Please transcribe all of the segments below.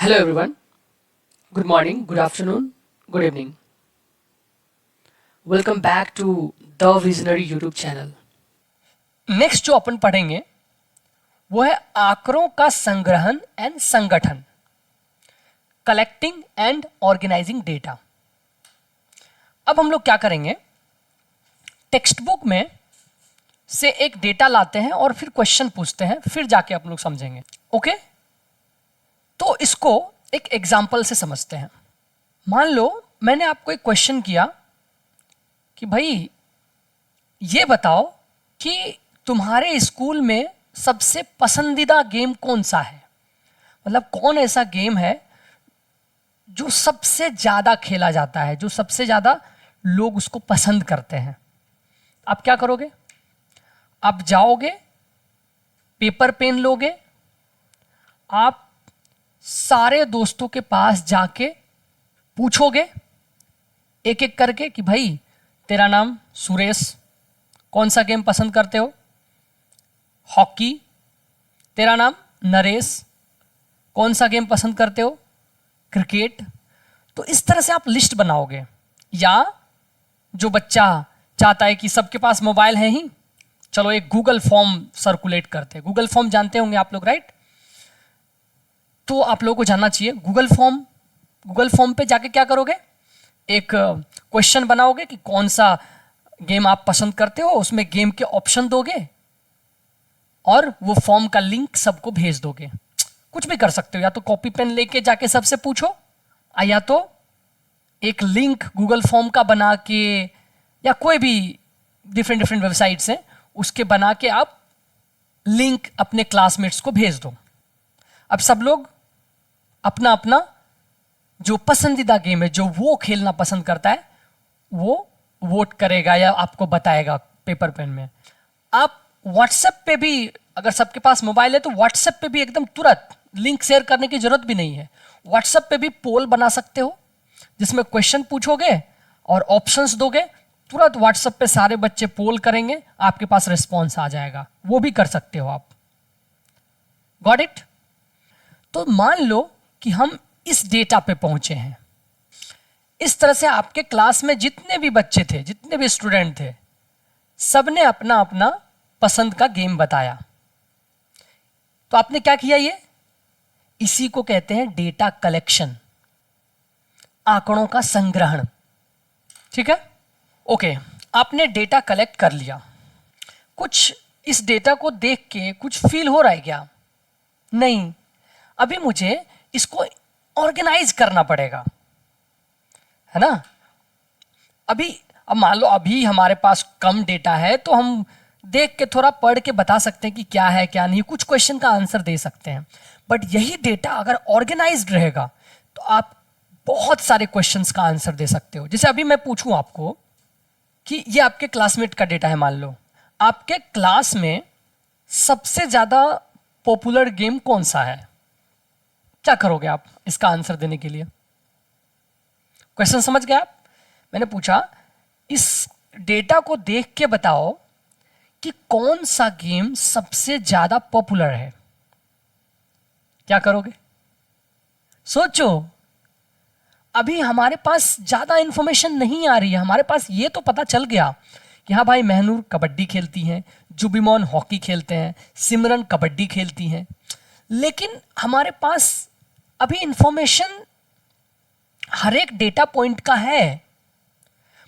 Hello everyone. Good morning, good afternoon, good evening. Welcome back to the Visionary YouTube channel. Next जो अपन पढ़ेंगे वो है आंकड़ों का संग्रहण एंड संगठन, कलेक्टिंग एंड ऑर्गेनाइजिंग डेटा। अब हम लोग क्या करेंगे, टेक्स्ट बुक में से एक डेटा लाते हैं और फिर क्वेश्चन पूछते हैं, फिर जाके आप लोग समझेंगे। ओके, तो इसको एक एग्जाम्पल से समझते हैं। मान लो मैंने आपको एक क्वेश्चन किया कि भाई ये बताओ कि तुम्हारे स्कूल में सबसे पसंदीदा गेम कौन सा है। मतलब कौन ऐसा गेम है जो सबसे ज़्यादा खेला जाता है, जो सबसे ज़्यादा लोग उसको पसंद करते हैं। आप क्या करोगे, आप जाओगे, पेपर पेन लोगे, आप सारे दोस्तों के पास जाके पूछोगे एक एक करके कि भाई तेरा नाम सुरेश, कौन सा गेम पसंद करते हो, हॉकी। तेरा नाम नरेश, कौन सा गेम पसंद करते हो, क्रिकेट। तो इस तरह से आप लिस्ट बनाओगे। या जो बच्चा चाहता है कि सबके पास मोबाइल है ही, चलो एक गूगल फॉर्म सर्कुलेट करते हैं। गूगल फॉर्म जानते होंगे आप लोग, राइट? तो आप लोगों को जानना चाहिए गूगल फॉर्म पे जाके क्या करोगे, एक क्वेश्चन बनाओगे कि कौन सा गेम आप पसंद करते हो, उसमें गेम के ऑप्शन दोगे और वो फॉर्म का लिंक सबको भेज दोगे। कुछ भी कर सकते हो, या तो कॉपी पेन लेके जाके सबसे पूछो, या तो एक लिंक गूगल फॉर्म का बना के, या कोई भी डिफरेंट डिफरेंट वेबसाइट्स हैं उसके बना के आप लिंक अपने क्लासमेट्स को भेज दो। अब सब लोग अपना अपना जो पसंदीदा गेम है, जो वो खेलना पसंद करता है, वो वोट करेगा या आपको बताएगा पेपर पेन में। आप व्हाट्सएप पे भी, अगर सबके पास मोबाइल है तो व्हाट्सएप पे भी एकदम तुरंत लिंक शेयर करने की जरूरत भी नहीं है। व्हाट्सएप पे भी पोल बना सकते हो जिसमें क्वेश्चन पूछोगे और ऑप्शंस दोगे, तुरंत व्हाट्सएप पे सारे बच्चे पोल करेंगे, आपके पास रिस्पॉन्स आ जाएगा। वो भी कर सकते हो आप। Got it? तो मान लो कि हम इस डेटा पे पहुंचे हैं। इस तरह से आपके क्लास में जितने भी बच्चे थे, जितने भी स्टूडेंट थे, सबने अपना अपना पसंद का गेम बताया। तो आपने क्या किया, ये इसी को कहते हैं डेटा कलेक्शन, आंकड़ों का संग्रहण। ठीक है, ओके। आपने डेटा कलेक्ट कर लिया। कुछ इस डेटा को देख के कुछ फील हो रहा है क्या? नहीं। अभी मुझे इसको ऑर्गेनाइज करना पड़ेगा, है ना। अब मान लो अभी हमारे पास कम डेटा है तो हम देख के थोड़ा पढ़ के बता सकते हैं कि क्या है क्या नहीं, कुछ क्वेश्चन का आंसर दे सकते हैं। बट यही डेटा अगर ऑर्गेनाइज्ड रहेगा तो आप बहुत सारे क्वेश्चंस का आंसर दे सकते हो। जैसे अभी मैं पूछूं आपको कि ये आपके क्लासमेट का डेटा है, मान लो आपके क्लास में सबसे ज्यादा पॉपुलर गेम कौन सा है, क्या करोगे आप इसका आंसर देने के लिए? क्वेश्चन समझ गए आप? मैंने पूछा इस डेटा को देख के बताओ कि कौन सा गेम सबसे ज्यादा पॉपुलर है। क्या करोगे? सोचो। अभी हमारे पास ज्यादा इंफॉर्मेशन नहीं आ रही है। हमारे पास ये तो पता चल गया कि हाँ भाई महनूर कबड्डी खेलती हैं, जुबिमोन हॉकी खेलते हैं, सिमरन कबड्डी खेलती हैं, लेकिन हमारे पास अभी इंफॉर्मेशन हर एक डेटा पॉइंट का है।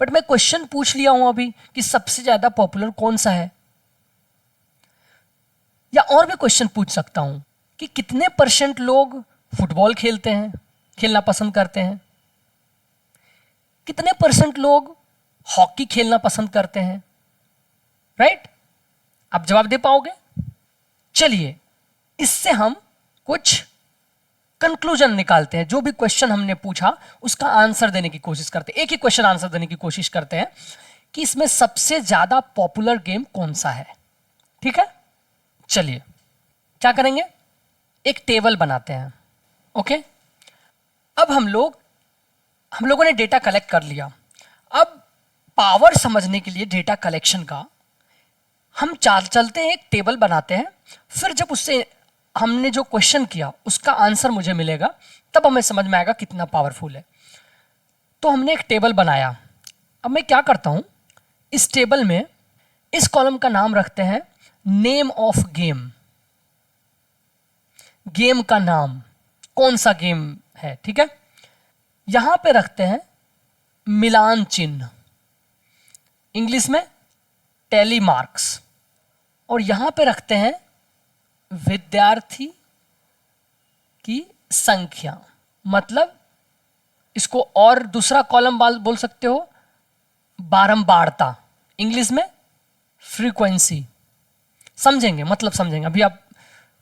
बट मैं क्वेश्चन पूछ लिया हूं अभी कि सबसे ज्यादा पॉपुलर कौन सा है। या और भी क्वेश्चन पूछ सकता हूं कि कितने % लोग फुटबॉल खेलते हैं, खेलना पसंद करते हैं, कितने % लोग हॉकी खेलना पसंद करते हैं। राइट? आप जवाब दे पाओगे? चलिए इससे हम कुछ कंक्लूजन निकालते हैं। जो भी क्वेश्चन हमने पूछा उसका आंसर देने की कोशिश करते हैं, एक ही क्वेश्चन आंसर देने की कोशिश करते हैं कि इसमें सबसे ज्यादा पॉपुलर गेम कौन सा है। ठीक है, चलिए क्या करेंगे, एक टेबल बनाते हैं। ओके, अब हम लोगों ने डेटा कलेक्ट कर लिया। अब पावर समझने के लिए डेटा कलेक्शन का हम चलते हैं, एक टेबल बनाते हैं। फिर जब उससे हमने जो क्वेश्चन किया उसका आंसर मुझे मिलेगा, तब हमें समझ में आएगा कितना पावरफुल है। तो हमने एक टेबल बनाया। अब मैं क्या करता हूं, इस टेबल में इस कॉलम का नाम रखते हैं नेम ऑफ गेम। गेम का नाम, कौन सा गेम है, ठीक है। यहां पे रखते हैं मिलान चिन्ह, इंग्लिश में टैली मार्क्स, और यहां पे रखते हैं विद्यार्थी की संख्या। मतलब इसको और दूसरा कॉलम बोल सकते हो बारंबारता, इंग्लिश में फ्रीक्वेंसी। समझेंगे, मतलब समझेंगे, अभी आप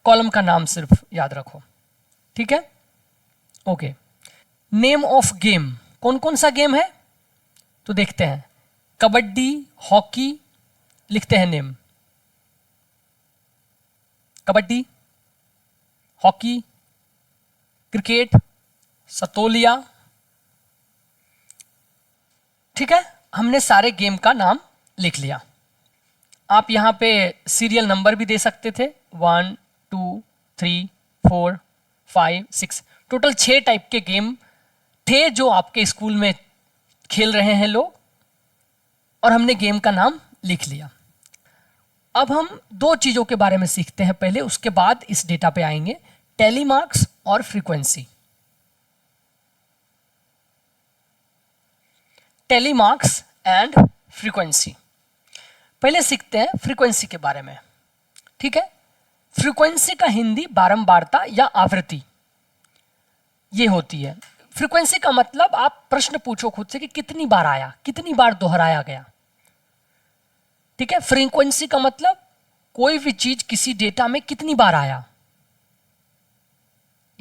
कॉलम का नाम सिर्फ याद रखो, ठीक है। ओके, नेम ऑफ गेम, कौन कौन सा गेम है तो देखते हैं। कबड्डी, हॉकी, लिखते हैं नेम, कबड्डी, हॉकी, क्रिकेट, सतोलिया, ठीक है। हमने सारे गेम का नाम लिख लिया। आप यहां पे सीरियल नंबर भी दे सकते थे, 1 2 3 4 5 6, टोटल 6 टाइप के गेम थे जो आपके स्कूल में खेल रहे हैं लोग, और हमने गेम का नाम लिख लिया। अब हम दो चीजों के बारे में सीखते हैं पहले, उसके बाद इस डेटा पे आएंगे, टैली मार्क्स और frequency. Tally marks and frequency. पहले सीखते हैं फ्रीक्वेंसी के बारे में, ठीक है। फ्रीक्वेंसी का हिंदी बारंबारता या आवृत्ति ये होती है। फ्रीक्वेंसी का मतलब आप प्रश्न पूछो खुद से कि कितनी बार आया, कितनी बार दोहराया गया, ठीक है। फ्रीक्वेंसी का मतलब कोई भी चीज किसी डेटा में कितनी बार आया,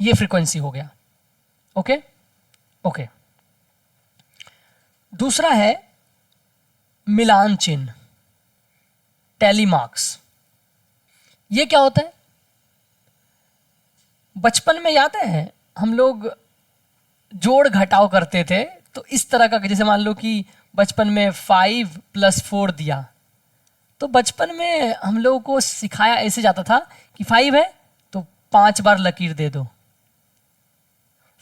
ये फ्रीक्वेंसी हो गया। Okay okay. दूसरा है मिलान चिन्ह, टैली मार्क्स। ये क्या होता है? बचपन में याद है हम लोग जोड़ घटाव करते थे, तो इस तरह का, जैसे मान लो कि बचपन में 5 + 4 दिया, तो बचपन में हम लोगों को सिखाया ऐसे जाता था कि 5 है तो 5 बार लकीर दे दो,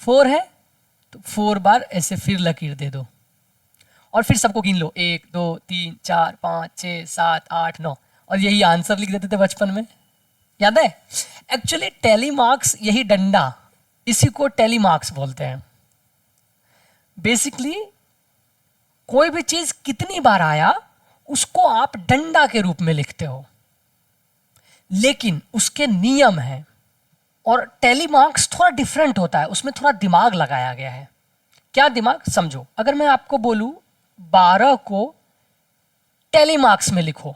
4 है तो 4 बार ऐसे फिर लकीर दे दो, और फिर सबको गिन लो, 1 2 3 4 5 6 7 8 9, और यही आंसर लिख देते थे बचपन में, याद है। एक्चुअली टैली मार्क्स यही डंडा, इसी को टैली मार्क्स बोलते हैं। बेसिकली कोई भी चीज कितनी बार आया उसको आप डंडा के रूप में लिखते हो, लेकिन उसके नियम हैं, और टैली मार्क्स थोड़ा डिफरेंट होता है, उसमें थोड़ा दिमाग लगाया गया है। क्या दिमाग? समझो, अगर मैं आपको बोलूं 12 को टैली मार्क्स में लिखो,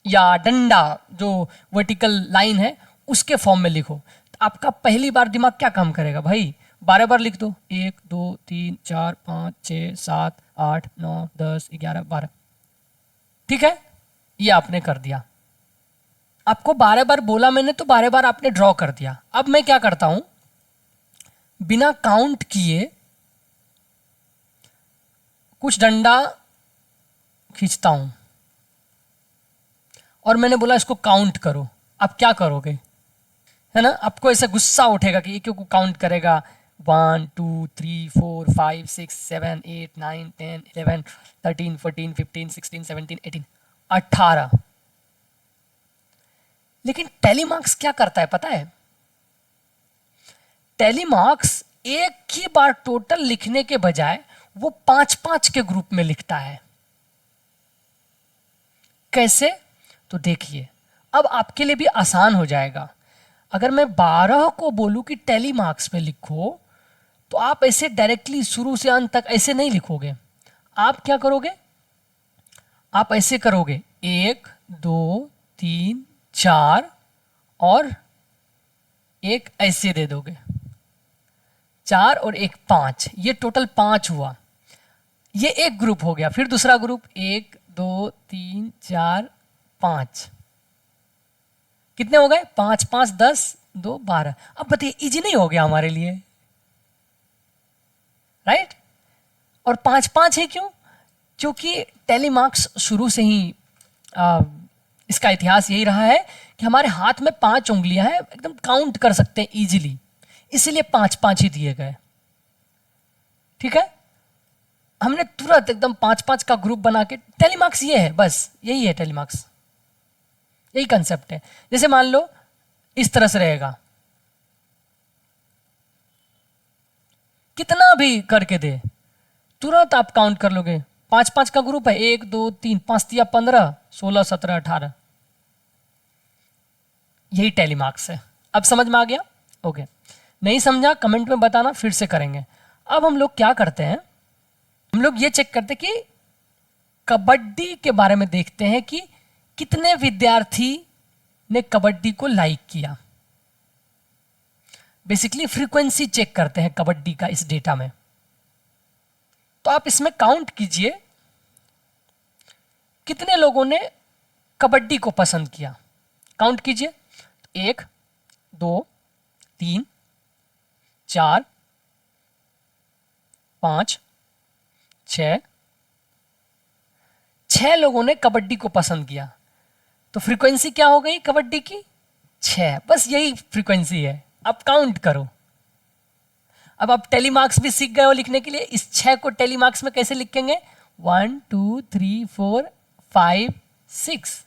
या डंडा जो वर्टिकल लाइन है उसके फॉर्म में लिखो, तो आपका पहली बार दिमाग क्या काम करेगा भाई? 12 बार लिख दो, 1 2 3 4 5 6 7 8 9 10 11 12, ठीक है। ये आपने कर दिया, आपको 12 बार बोला मैंने, तो 12 बार आपने ड्रॉ कर दिया। अब मैं क्या करता हूं, बिना काउंट किए कुछ डंडा खींचता हूं, और मैंने बोला इसको काउंट करो। आप क्या करोगे? है ना, आपको ऐसा गुस्सा उठेगा कि ये क्यों काउंट करेगा, 1 2 3 4 5 6 7 8 9 10 11 13 14 15 16 17 18 18। लेकिन टैली मार्क्स क्या करता है पता है? टैली मार्क्स एक ही बार टोटल लिखने के बजाय वो 5-5 के ग्रुप में लिखता है। कैसे? तो देखिए, अब आपके लिए भी आसान हो जाएगा। अगर मैं 12 को बोलूं कि टैली मार्क्स में लिखो, तो आप ऐसे डायरेक्टली शुरू से अंत तक ऐसे नहीं लिखोगे। आप क्या करोगे? आप ऐसे करोगे, 1 2 3 4 और एक ऐसे दे दोगे, 4 और 1 5, ये टोटल 5 हुआ। ये एक ग्रुप हो गया। फिर दूसरा ग्रुप, 1 2 3 4 5, कितने हो गए? 5 5 10 2 12। अब बताइए, इजी नहीं हो गया हमारे लिए, राइट? और 5 5 है क्यों? क्योंकि टैली मार्क्स शुरू से ही इसका इतिहास यही रहा है कि हमारे हाथ में 5 उंगलियां हैं, एकदम काउंट कर सकते हैं इजीली, इसीलिए 5-5 ही दिए गए। ठीक है, हमने तुरंत एकदम 5-5 का ग्रुप बना के, टेलीमार्क्स ये है, बस यही है टेलीमार्क्स, यही कंसेप्ट है। जैसे मान लो इस तरह से रहेगा, कितना भी करके दे तुरंत आप काउंट कर लोगे। 5-5 का ग्रुप है, 1 2 3 5 तिया 15 16 17 18, यही टेलीमार्क्स है। अब समझ में आ गया? ओके, नहीं समझा कमेंट में बताना, फिर से करेंगे। अब हम लोग क्या करते हैं, हम लोग ये चेक करते हैं कि कबड्डी के बारे में देखते हैं कि कितने विद्यार्थी ने कबड्डी को लाइक किया। बेसिकली फ्रीक्वेंसी चेक करते हैं कबड्डी का इस डेटा में। तो आप इसमें काउंट कीजिए कितने लोगों ने कबड्डी को पसंद किया, काउंट कीजिए। 1 2 3 4 5 6 लोगों ने कबड्डी को पसंद किया। तो फ्रीक्वेंसी क्या हो गई कबड्डी की? 6। बस यही फ्रीक्वेंसी है, अब काउंट करो। अब आप टेलीमार्क्स भी सीख गए हो लिखने के लिए। इस 6 को टेलीमार्क्स में कैसे लिखेंगे? 1 2 3 4 5 6।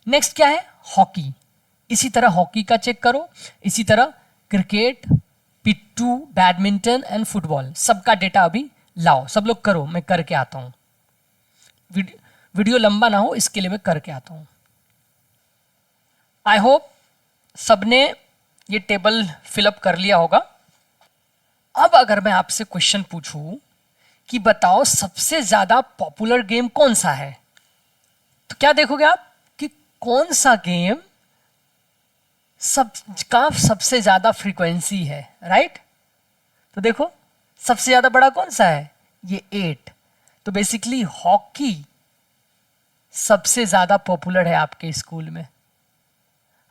नेक्स्ट क्या है? हॉकी। इसी तरह हॉकी का चेक करो, इसी तरह क्रिकेट, पिट्टू, बैडमिंटन एंड फुटबॉल, सबका डेटा अभी लाओ। सब लोग करो, मैं करके आता हूं। वीडियो लंबा ना हो इसके लिए मैं करके आता हूं। आई होप सबने ये टेबल फिलअप कर लिया होगा। अब अगर मैं आपसे क्वेश्चन पूछूं कि बताओ सबसे ज्यादा पॉपुलर गेम कौन सा है, तो क्या देखोगे आप कि कौन सा गेम सबका सबसे ज्यादा फ्रीक्वेंसी है, राइट? तो देखो सबसे ज्यादा बड़ा कौन सा है? ये 8। तो बेसिकली हॉकी सबसे ज्यादा पॉपुलर है आपके स्कूल में।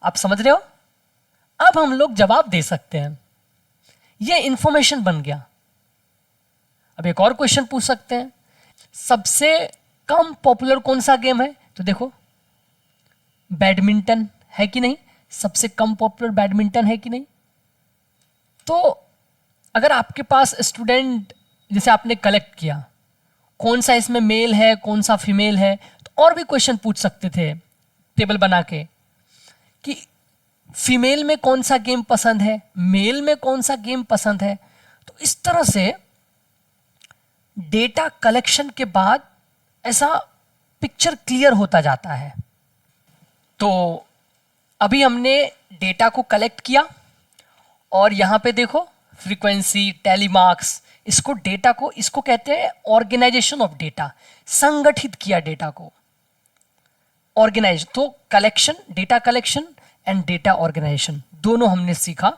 आप समझ रहे हो? अब हम लोग जवाब दे सकते हैं, ये इंफॉर्मेशन बन गया। अब एक और क्वेश्चन पूछ सकते हैं, सबसे कम पॉपुलर कौन सा गेम है? तो देखो बैडमिंटन है कि नहीं, सबसे कम पॉपुलर बैडमिंटन है कि नहीं। तो अगर आपके पास स्टूडेंट, जैसे आपने कलेक्ट किया कौन सा इसमें मेल है कौन सा फीमेल है, तो और भी क्वेश्चन पूछ सकते थे टेबल बना के कि फीमेल में कौन सा गेम पसंद है, मेल में कौन सा गेम पसंद है। तो इस तरह से डेटा कलेक्शन के बाद ऐसा पिक्चर क्लियर होता जाता है। तो अभी हमने डेटा को कलेक्ट किया और यहां पे देखो फ्रीक्वेंसी, टेलीमार्क्स, इसको डेटा को, इसको कहते हैं ऑर्गेनाइजेशन ऑफ डेटा। संगठित किया डेटा को, ऑर्गेनाइज। तो collection, data collection and data organisation दोनों हमने सीखा।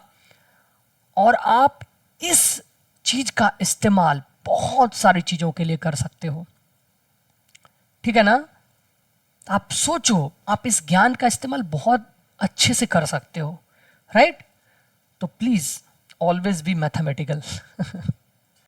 और आप इस चीज का इस्तेमाल बहुत सारी चीजों के लिए कर सकते हो, ठीक है ना? आप सोचो, आप इस ज्ञान का इस्तेमाल बहुत अच्छे से कर सकते हो, राइट? तो प्लीज ऑलवेज बी मैथमेटिकल।